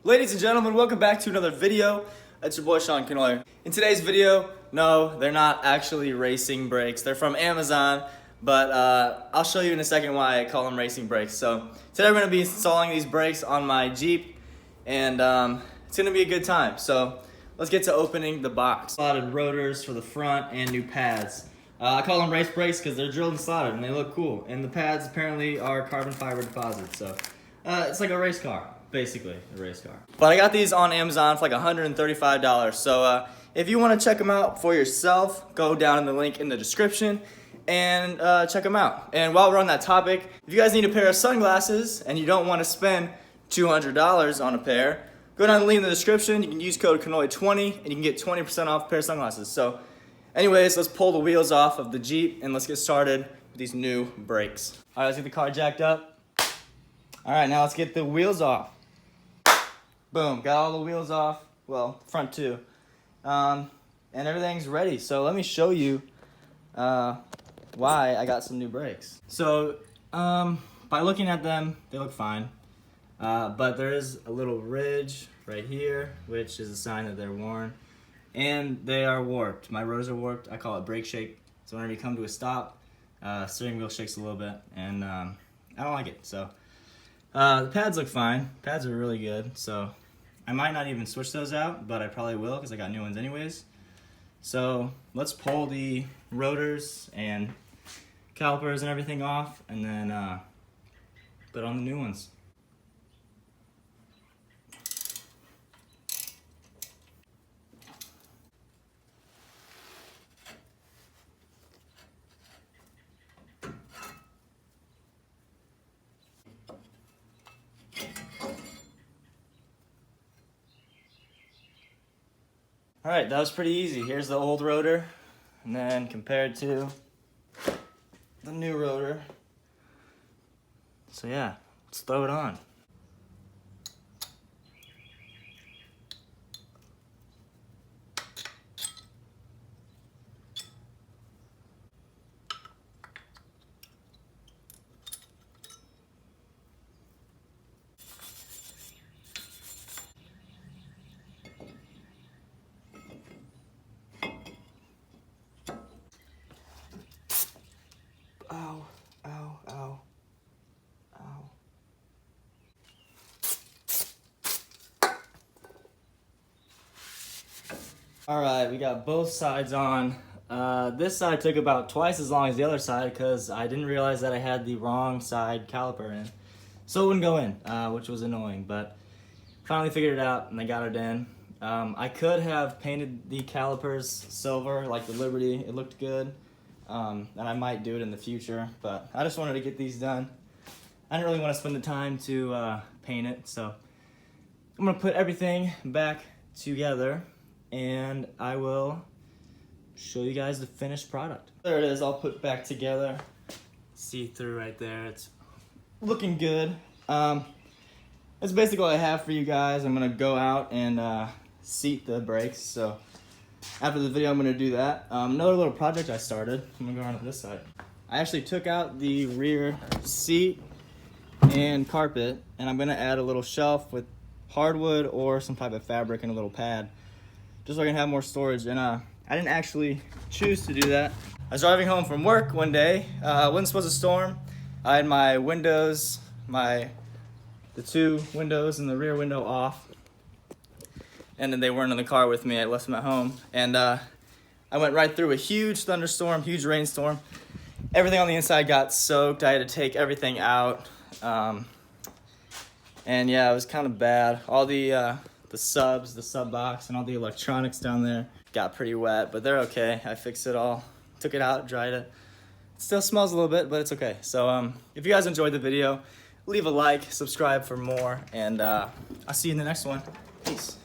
Ladies and gentlemen, welcome back to another video. It's your boy Sean Canoyer. In today's video, no, they're not actually racing brakes. They're from Amazon, but I'll show you in a second why I call them racing brakes. So today we're going to be installing these brakes on my Jeep, and it's going to be a good time. So let's get to opening the box. Slotted rotors for the front and new pads. I call them race brakes because they're drilled and slotted and they look cool. And the pads apparently are carbon fiber deposits. So it's like a race car, basically a race car. But I got these on Amazon for like $135. So if you want to check them out for yourself, go down in the link in the description and check them out. And while we're on that topic, if you guys need a pair of sunglasses and you don't want to spend $200 on a pair, go down the link in the description. You can use code Canoy20 and you can get 20% off a pair of sunglasses. So anyways, let's pull the wheels off of the Jeep and let's get started with these new brakes. All right, let's get the car jacked up. All right, now let's get the wheels off. Boom, got all the wheels off. Well, front too. And everything's ready. So let me show you why I got some new brakes. So by looking at them, they look fine. But there is a little ridge right here, which is a sign that they're worn. And they are warped. My rotors are warped. I call it brake shake. So whenever you come to a stop, steering wheel shakes a little bit, and I don't like it. So the pads look fine. Pads are really good. So I might not even switch those out, but I probably will because I got new ones anyways. So let's pull the rotors and calipers and everything off, and then put on the new ones. All right, that was pretty easy. Here's the old rotor, and then compared to the new rotor. So yeah, let's throw it on. Ow, ow, ow, ow. All right, we got both sides on. This side took about twice as long as the other side because I didn't realize that I had the wrong side caliper in. So it wouldn't go in, which was annoying, but finally figured it out and I got it in. I could have painted the calipers silver like the Liberty. It looked good. And I might do it in the future, but I just wanted to get these done. I didn't really want to spend the time to paint it, so I'm going to put everything back together and I will show you guys the finished product. There it is, all put back together. See through right there, it's looking good. That's basically all I have for you guys. I'm going to go out and seat the brakes, so after the video, I'm going to do that. Another little project I started. I'm going to go around to this side. I actually took out the rear seat and carpet, and I'm going to add a little shelf with hardwood or some type of fabric and a little pad, just so I can have more storage. And I didn't actually choose to do that. I was driving home from work one day. It wasn't supposed to storm. I had my windows, the two windows and the rear window off. And then they weren't in the car with me. I left them at home. And I went right through a huge thunderstorm, huge rainstorm. Everything on the inside got soaked. I had to take everything out. And yeah, it was kind of bad. All the subs, the sub box, and all the electronics down there got pretty wet, but they're okay. I fixed it all. Took it out, dried it. It still smells a little bit, but it's okay. So if you guys enjoyed the video, leave a like, subscribe for more, and I'll see you in the next one. Peace.